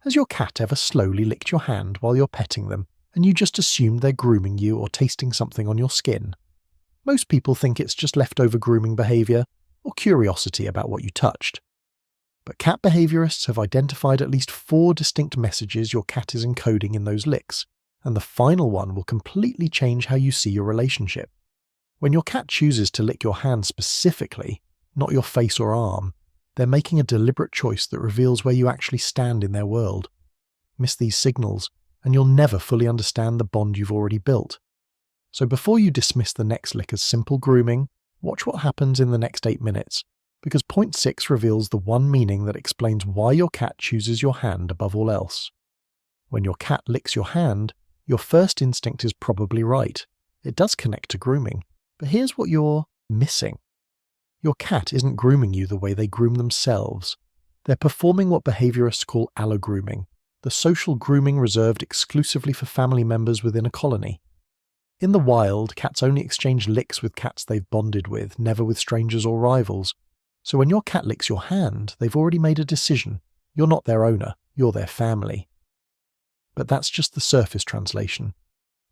Has your cat ever slowly licked your hand while you're petting them, and you just assumed they're grooming you or tasting something on your skin? Most people think it's just leftover grooming behaviour or curiosity about what you touched. But cat behaviourists have identified at least 4 distinct messages your cat is encoding in those licks, and the final one will completely change how you see your relationship. When your cat chooses to lick your hand specifically, not your face or arm, they're making a deliberate choice that reveals where you actually stand in their world. Miss these signals, and you'll never fully understand the bond you've already built. So before you dismiss the next lick as simple grooming, watch what happens in the next 8 minutes, because point 6 reveals the one meaning that explains why your cat chooses your hand above all else. When your cat licks your hand, your first instinct is probably right. It does connect to grooming, but here's what you're missing. Your cat isn't grooming you the way they groom themselves. They're performing what behaviourists call allogrooming, the social grooming reserved exclusively for family members within a colony. In the wild, cats only exchange licks with cats they've bonded with, never with strangers or rivals. So when your cat licks your hand, they've already made a decision. You're not their owner, you're their family. But that's just the surface translation.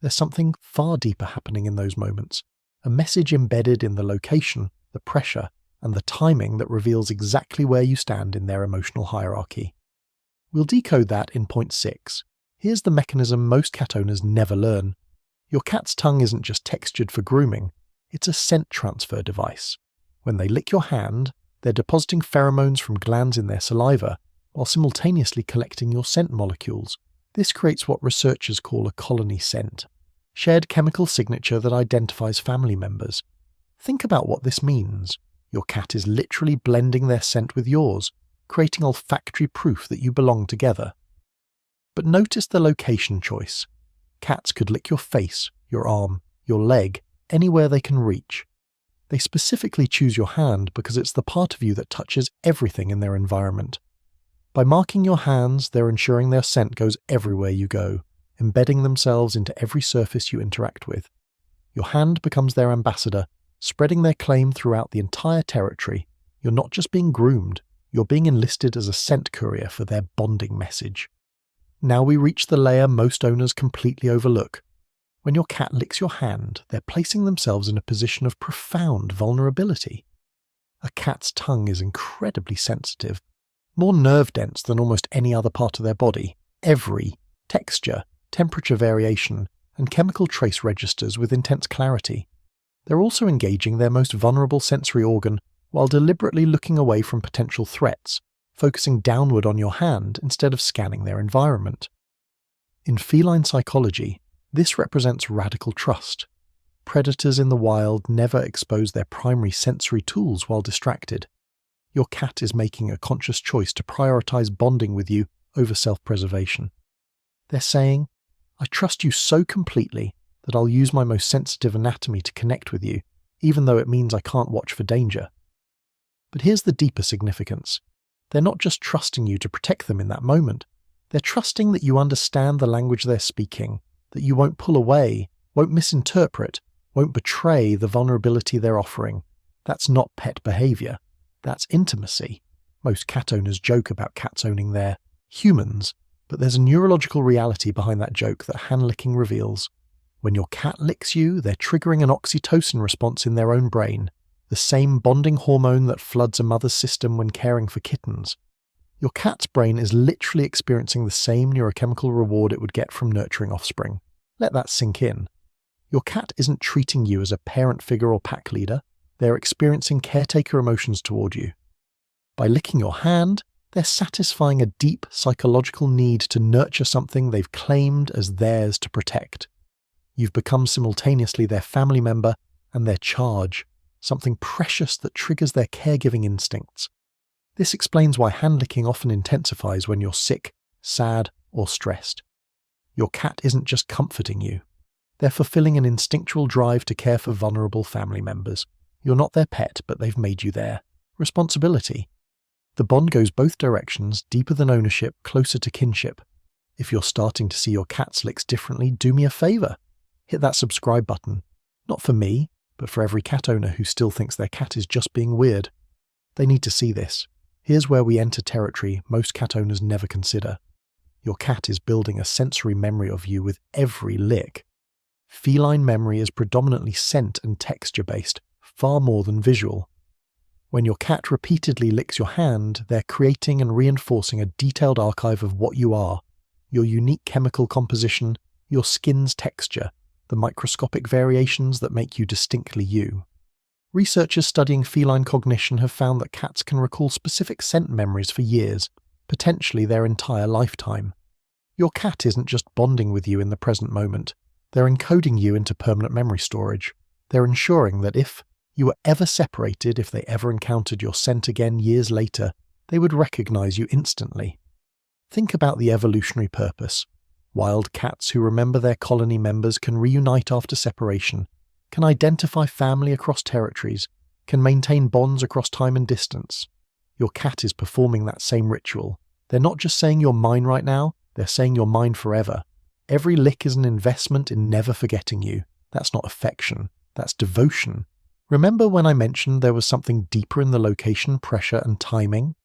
There's something far deeper happening in those moments, a message embedded in the location, the pressure, and the timing that reveals exactly where you stand in their emotional hierarchy. We'll decode that in point 6. Here's the mechanism most cat owners never learn. Your cat's tongue isn't just textured for grooming, it's a scent transfer device. When they lick your hand, they're depositing pheromones from glands in their saliva, while simultaneously collecting your scent molecules. This creates what researchers call a colony scent, shared chemical signature that identifies family members. Think about what this means. Your cat is literally blending their scent with yours, creating olfactory proof that you belong together. But notice the location choice. Cats could lick your face, your arm, your leg, anywhere they can reach. They specifically choose your hand because it's the part of you that touches everything in their environment. By marking your hands, they're ensuring their scent goes everywhere you go, embedding themselves into every surface you interact with. Your hand becomes their ambassador, spreading their claim throughout the entire territory. You're not just being groomed, you're being enlisted as a scent courier for their bonding message. Now we reach the layer most owners completely overlook. When your cat licks your hand, they're placing themselves in a position of profound vulnerability. A cat's tongue is incredibly sensitive, more nerve-dense than almost any other part of their body. Every texture, temperature variation, and chemical trace registers with intense clarity. They're also engaging their most vulnerable sensory organ while deliberately looking away from potential threats, focusing downward on your hand instead of scanning their environment. In feline psychology, this represents radical trust. Predators in the wild never expose their primary sensory tools while distracted. Your cat is making a conscious choice to prioritize bonding with you over self-preservation. They're saying, I trust you so completely that I'll use my most sensitive anatomy to connect with you, even though it means I can't watch for danger. But here's the deeper significance. They're not just trusting you to protect them in that moment. They're trusting that you understand the language they're speaking, that you won't pull away, won't misinterpret, won't betray the vulnerability they're offering. That's not pet behavior. That's intimacy. Most cat owners joke about cats owning their humans, but there's a neurological reality behind that joke that hand-licking reveals. When your cat licks you, they're triggering an oxytocin response in their own brain, the same bonding hormone that floods a mother's system when caring for kittens. Your cat's brain is literally experiencing the same neurochemical reward it would get from nurturing offspring. Let that sink in. Your cat isn't treating you as a parent figure or pack leader. They're experiencing caretaker emotions toward you. By licking your hand, they're satisfying a deep psychological need to nurture something they've claimed as theirs to protect. You've become simultaneously their family member and their charge, something precious that triggers their caregiving instincts. This explains why hand-licking often intensifies when you're sick, sad, or stressed. Your cat isn't just comforting you. They're fulfilling an instinctual drive to care for vulnerable family members. You're not their pet, but they've made you their responsibility. The bond goes both directions, deeper than ownership, closer to kinship. If you're starting to see your cat's licks differently, do me a favor. Hit that subscribe button. Not for me, but for every cat owner who still thinks their cat is just being weird. They need to see this. Here's where we enter territory most cat owners never consider. Your cat is building a sensory memory of you with every lick. Feline memory is predominantly scent and texture-based, far more than visual. When your cat repeatedly licks your hand, they're creating and reinforcing a detailed archive of what you are, your unique chemical composition, your skin's texture, the microscopic variations that make you distinctly you. Researchers studying feline cognition have found that cats can recall specific scent memories for years, potentially their entire lifetime. Your cat isn't just bonding with you in the present moment, they're encoding you into permanent memory storage. They're ensuring that if you were ever separated, if they ever encountered your scent again years later, they would recognize you instantly. Think about the evolutionary purpose. Wild cats who remember their colony members can reunite after separation, can identify family across territories, can maintain bonds across time and distance. Your cat is performing that same ritual. They're not just saying you're mine right now, they're saying you're mine forever. Every lick is an investment in never forgetting you. That's not affection, that's devotion. Remember when I mentioned there was something deeper in the location, pressure, and timing?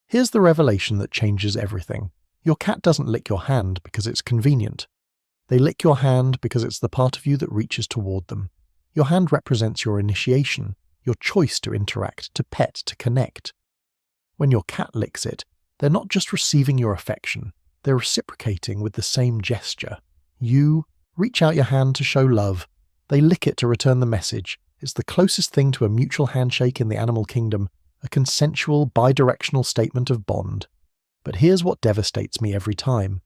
Here's the revelation that changes everything. Your cat doesn't lick your hand because it's convenient. They lick your hand because it's the part of you that reaches toward them. Your hand represents your initiation, your choice to interact, to pet, to connect. When your cat licks it, they're not just receiving your affection, they're reciprocating with the same gesture. You reach out your hand to show love. They lick it to return the message. It's the closest thing to a mutual handshake in the animal kingdom, a consensual, bidirectional statement of bond. But here's what devastates me every time.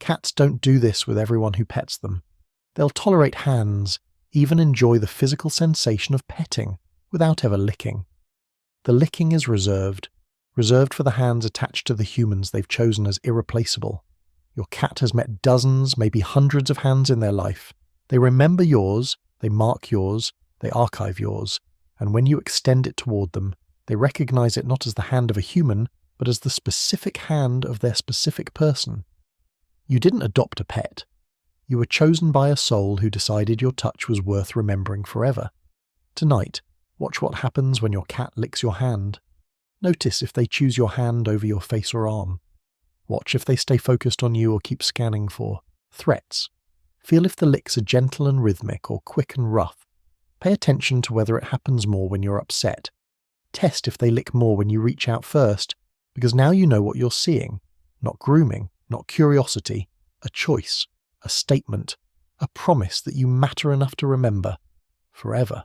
Cats don't do this with everyone who pets them. They'll tolerate hands, even enjoy the physical sensation of petting, without ever licking. The licking is reserved for the hands attached to the humans they've chosen as irreplaceable. Your cat has met dozens, maybe hundreds of hands in their life. They remember yours, they mark yours, they archive yours, and when you extend it toward them, they recognize it not as the hand of a human, but as the specific hand of their specific person. You didn't adopt a pet. You were chosen by a soul who decided your touch was worth remembering forever. Tonight, watch what happens when your cat licks your hand. Notice if they choose your hand over your face or arm. Watch if they stay focused on you or keep scanning for threats. Feel if the licks are gentle and rhythmic or quick and rough. Pay attention to whether it happens more when you're upset. Test if they lick more when you reach out first, because now you know what you're seeing. Not grooming, not curiosity, a choice, a statement, a promise that you matter enough to remember forever.